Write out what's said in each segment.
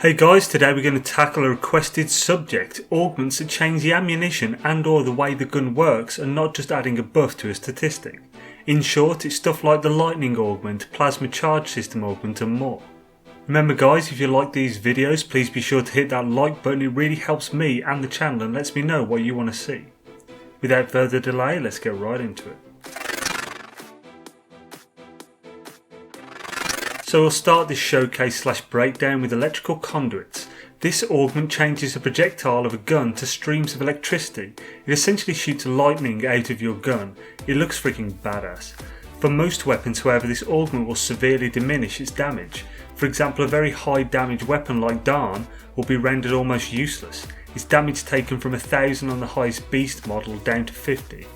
Hey guys, today we're going to tackle a requested subject, augments that change the ammunition and or the way the gun works and not just adding a buff to a statistic. In short, it's stuff like the lightning augment, plasma charge system augment and more. Remember guys, if you like these videos, please be sure to hit that like button, it really helps me and the channel and lets me know what you want to see. Without further delay, let's get right into it. So we'll start this showcase / breakdown with electrical conduits. This augment changes the projectile of a gun to streams of electricity. It essentially shoots lightning out of your gun. It looks freaking badass. For most weapons however, this augment will severely diminish its damage. For example, a very high damage weapon like Darn will be rendered almost useless. Its damage taken from 1000 on the highest beast model down to 50.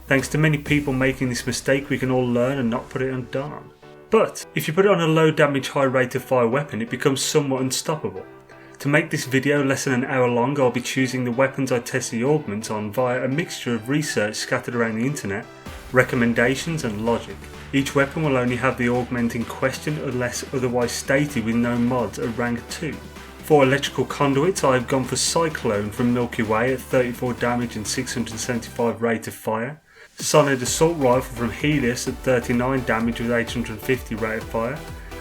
Thanks to many people making this mistake, we can all learn and not put it on Darn. But if you put it on a low damage high rate of fire weapon, it becomes somewhat unstoppable. To make this video less than an hour long, I'll be choosing the weapons I test the augments on via a mixture of research scattered around the internet, recommendations and logic. Each weapon will only have the augment in question unless otherwise stated with no mods at rank 2. For electrical conduits, I have gone for Cyclone from Milky Way at 34 damage and 675 rate of fire. Solid Assault Rifle from Helios at 39 damage with 850 rate of fire,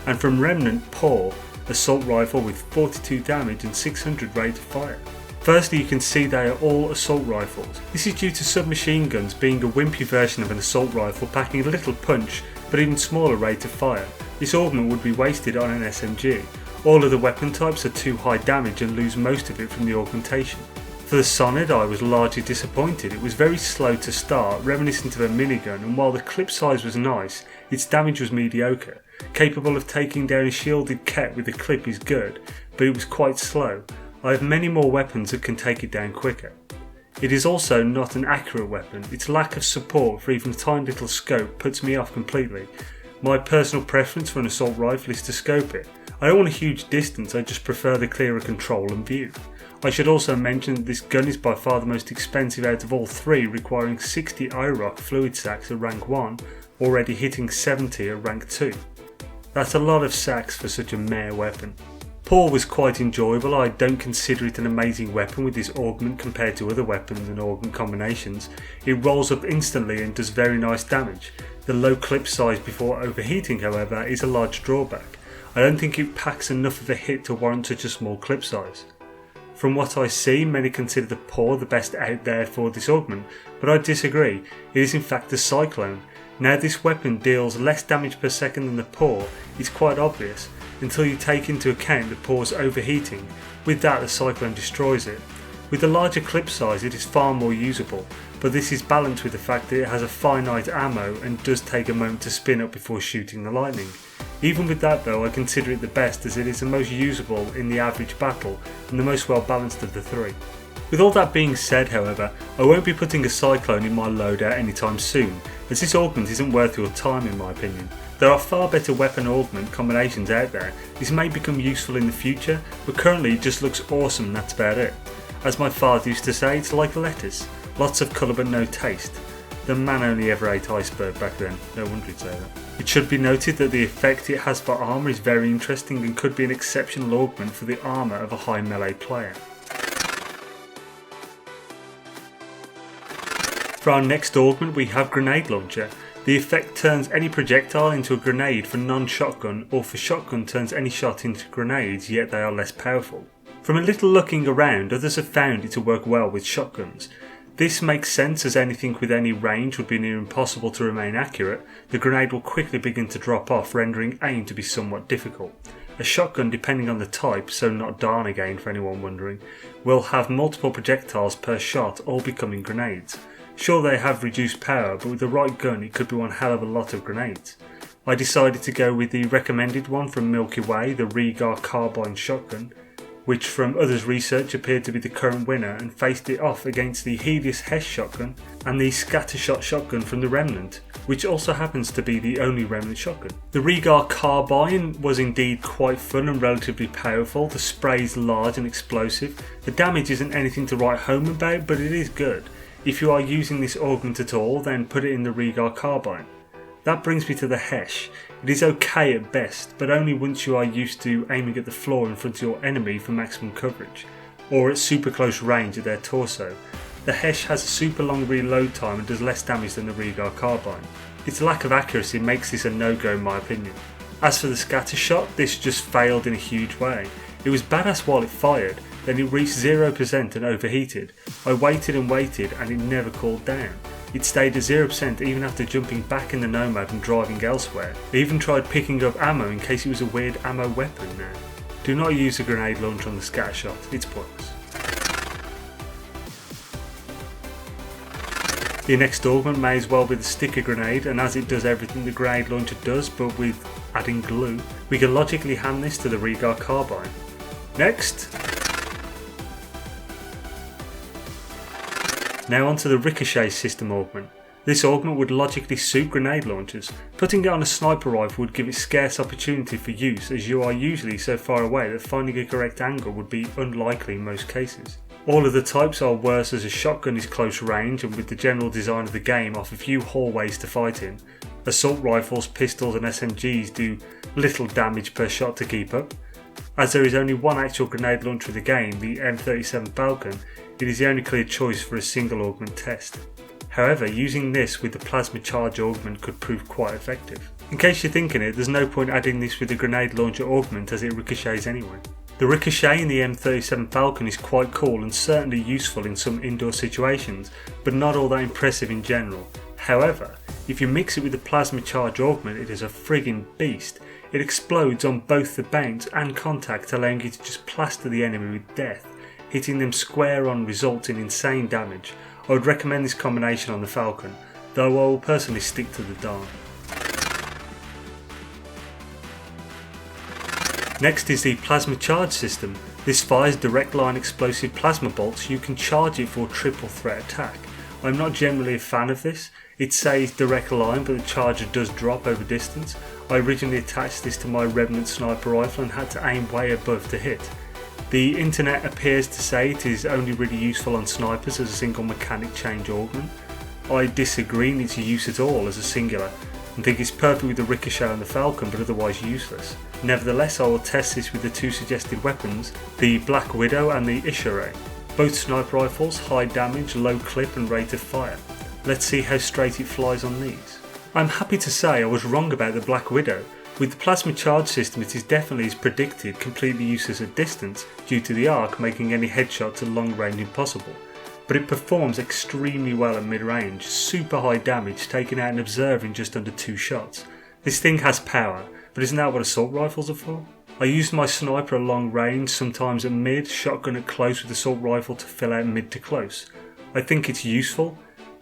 and from Remnant Paw, Assault Rifle with 42 damage and 600 rate of fire. Firstly, you can see they are all assault rifles. This is due to submachine guns being a wimpy version of an assault rifle packing a little punch but even smaller rate of fire. This augment would be wasted on an SMG. All of the weapon types are too high damage and lose most of it from the augmentation. For the Sonid, I was largely disappointed. It was very slow to start, reminiscent of a minigun, and while the clip size was nice, its damage was mediocre. Capable of taking down a shielded cat with a clip is good, but it was quite slow. I have many more weapons that can take it down quicker. It is also not an accurate weapon. Its lack of support for even a tiny little scope puts me off completely. My personal preference for an assault rifle is to scope it. I don't want a huge distance, I just prefer the clearer control and view. I should also mention that this gun is by far the most expensive out of all three, requiring 60 IROC fluid sacks at rank 1, already hitting 70 at rank 2. That's a lot of sacks for such a meh weapon. Paw was quite enjoyable. I don't consider it an amazing weapon with this augment compared to other weapons and augment combinations. It rolls up instantly and does very nice damage. The low clip size before overheating however is a large drawback. I don't think it packs enough of a hit to warrant such a small clip size. From what I see, many consider the Paw the best out there for this augment, but I disagree. It is in fact the Cyclone. Now this weapon deals less damage per second than the Paw, it's quite obvious, until you take into account the Paw's overheating. With that the Cyclone destroys it. With the larger clip size it is far more usable, but this is balanced with the fact that it has a finite ammo and does take a moment to spin up before shooting the lightning. Even with that though, I consider it the best as it is the most usable in the average battle and the most well balanced of the three. With all that being said however, I won't be putting a Cyclone in my loadout anytime soon, as this augment isn't worth your time in my opinion. There are far better weapon augment combinations out there. This may become useful in the future, but currently it just looks awesome and that's about it. As my father used to say, it's like lettuce, lots of colour but no taste. The man only ever ate iceberg back then, no wonder he'd say that. It should be noted that the effect it has for armour is very interesting and could be an exceptional augment for the armour of a high melee player. For our next augment we have Grenade Launcher. The effect turns any projectile into a grenade for non-shotgun, or for shotgun turns any shot into grenades, yet they are less powerful. From a little looking around, others have found it to work well with shotguns. This makes sense as anything with any range would be near impossible to remain accurate. The grenade will quickly begin to drop off, rendering aim to be somewhat difficult. A shotgun, depending on the type, so not Darn again for anyone wondering, will have multiple projectiles per shot, all becoming grenades. Sure, they have reduced power, but with the right gun it could be one hell of a lot of grenades. I decided to go with the recommended one from Milky Way, the Ryders carbine shotgun, which from others' research appeared to be the current winner, and faced it off against the Helios Hess shotgun and the Scattershot shotgun from the Remnant, which also happens to be the only Remnant shotgun. The Ryders carbine was indeed quite fun and relatively powerful. The spray is large and explosive. The damage isn't anything to write home about, but it is good. If you are using this augment at all, then put it in the Ryders carbine. That brings me to the HESH. It is okay at best, but only once you are used to aiming at the floor in front of your enemy for maximum coverage, or at super close range at their torso. The HESH has a super long reload time and does less damage than the Ryders carbine. Its lack of accuracy makes this a no-go in my opinion. As for the scatter shot, this just failed in a huge way. It was badass while it fired, then it reached 0% and overheated. I waited and waited and it never cooled down. It stayed at 0% even after jumping back in the Nomad and driving elsewhere. I even tried picking up ammo in case it was a weird ammo weapon now. Do not use a grenade launcher on the scatter shot, it's pointless. Your next augment may as well be the sticker grenade, and as it does everything the grenade launcher does but with adding glue, we can logically hand this to the Ryders carbine. Next! Now onto the Ricochet system augment. This augment would logically suit grenade launchers. Putting it on a sniper rifle would give it scarce opportunity for use, as you are usually so far away that finding a correct angle would be unlikely in most cases. All of the types are worse as a shotgun is close range, and with the general design of the game offer few hallways to fight in. Assault rifles, pistols and SMGs do little damage per shot to keep up. As there is only one actual grenade launcher in the game, the M37 Falcon, it is the only clear choice for a single augment test. However, using this with the plasma charge augment could prove quite effective. In case you're thinking it, there's no point adding this with the grenade launcher augment as it ricochets anyway. The ricochet in the M37 Falcon is quite cool and certainly useful in some indoor situations, but not all that impressive in general. However, if you mix it with the plasma charge augment, it is a friggin' beast. It explodes on both the bounce and contact, allowing you to just plaster the enemy with death. Hitting them square on results in insane damage. I would recommend this combination on the Falcon, though I will personally stick to the Dart. Next is the plasma charge system. This fires direct line explosive plasma bolts. You can charge it for triple threat attack. I'm not generally a fan of this. It says direct line, but the charger does drop over distance. I originally attached this to my Remnant sniper rifle and had to aim way above to hit. The internet appears to say it is only really useful on snipers as a single mechanic change augment. I disagree in its use at all as a singular, and think it's perfect with the Ricochet on the Falcon but otherwise useless. Nevertheless, I will test this with the two suggested weapons, the Black Widow and the Ishiray. Both sniper rifles, high damage, low clip and rate of fire. Let's see how straight it flies on these. I'm happy to say I was wrong about the Black Widow. With the plasma charge system, it is definitely as predicted completely useless at distance due to the arc making any headshots at long range impossible, but it performs extremely well at mid range, super high damage taking out an observer in just under 2 shots. This thing has power, but isn't that what assault rifles are for? I used my sniper at long range, sometimes at mid, shotgun at close with assault rifle to fill out mid to close. I think it's useful,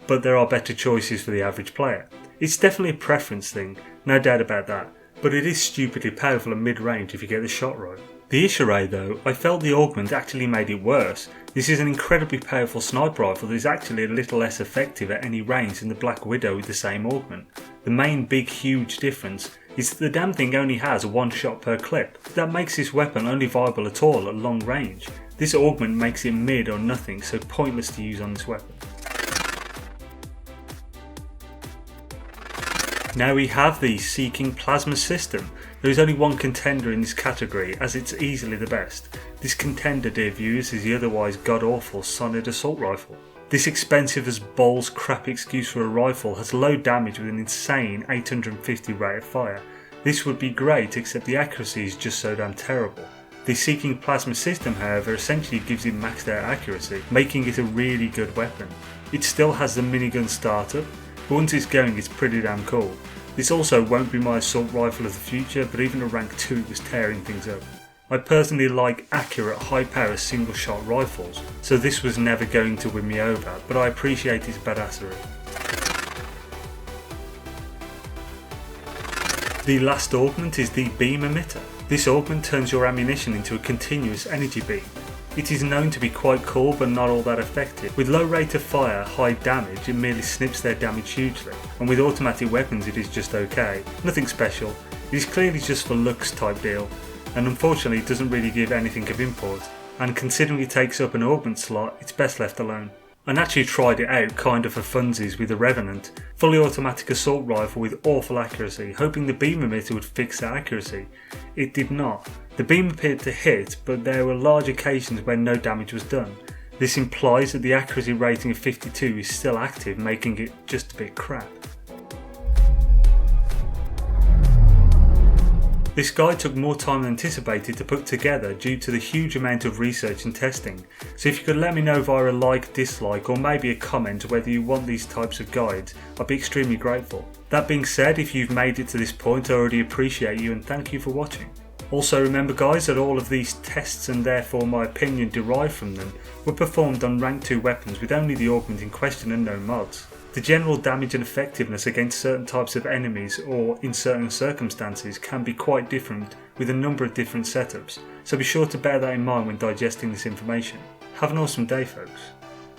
but there are better choices for the average player. It's definitely a preference thing, no doubt about that. But it is stupidly powerful at mid-range if you get the shot right. The Ishiray though, I felt the augment actually made it worse. This is an incredibly powerful sniper rifle that is actually a little less effective at any range than the Black Widow with the same augment. The main big huge difference is that the damn thing only has 1 shot per clip. That makes this weapon only viable at all at long range. This augment makes it mid or nothing, so pointless to use on this weapon. Now we have the Seeking Plasma system. There is only one contender in this category, as it's easily the best. This contender, dear viewers, is the otherwise god-awful Sonnet assault rifle. This expensive as balls crap excuse for a rifle has low damage with an insane 850 rate of fire. This would be great, except the accuracy is just so damn terrible. The Seeking Plasma system, however, essentially gives it maxed out accuracy, making it a really good weapon. It still has the minigun startup, but once it's going it's pretty damn cool. This also won't be my assault rifle of the future, but even at rank 2 it was tearing things up. I personally like accurate high power single shot rifles, so this was never going to win me over, but I appreciate its badassery. The last augment is the beam emitter. This augment turns your ammunition into a continuous energy beam. It is known to be quite cool but not all that effective. With low rate of fire, high damage, it merely snips their damage hugely, and with automatic weapons it is just okay. Nothing special, it is clearly just for looks type deal, and unfortunately it doesn't really give anything of import, and considering it takes up an augment slot, it's best left alone. I naturally tried it out kind of for funsies with the Revenant, fully automatic assault rifle with awful accuracy, hoping the beam emitter would fix that accuracy. It did not. The beam appeared to hit, but there were large occasions when no damage was done. This implies that the accuracy rating of 52 is still active, making it just a bit crap. This guide took more time than anticipated to put together due to the huge amount of research and testing, so if you could let me know via a like, dislike or maybe a comment whether you want these types of guides, I'd be extremely grateful. That being said, if you've made it to this point I already appreciate you and thank you for watching. Also remember guys that all of these tests and therefore my opinion derived from them were performed on rank 2 weapons with only the augment in question and no mods. The general damage and effectiveness against certain types of enemies or in certain circumstances can be quite different with a number of different setups, so be sure to bear that in mind when digesting this information. Have an awesome day folks.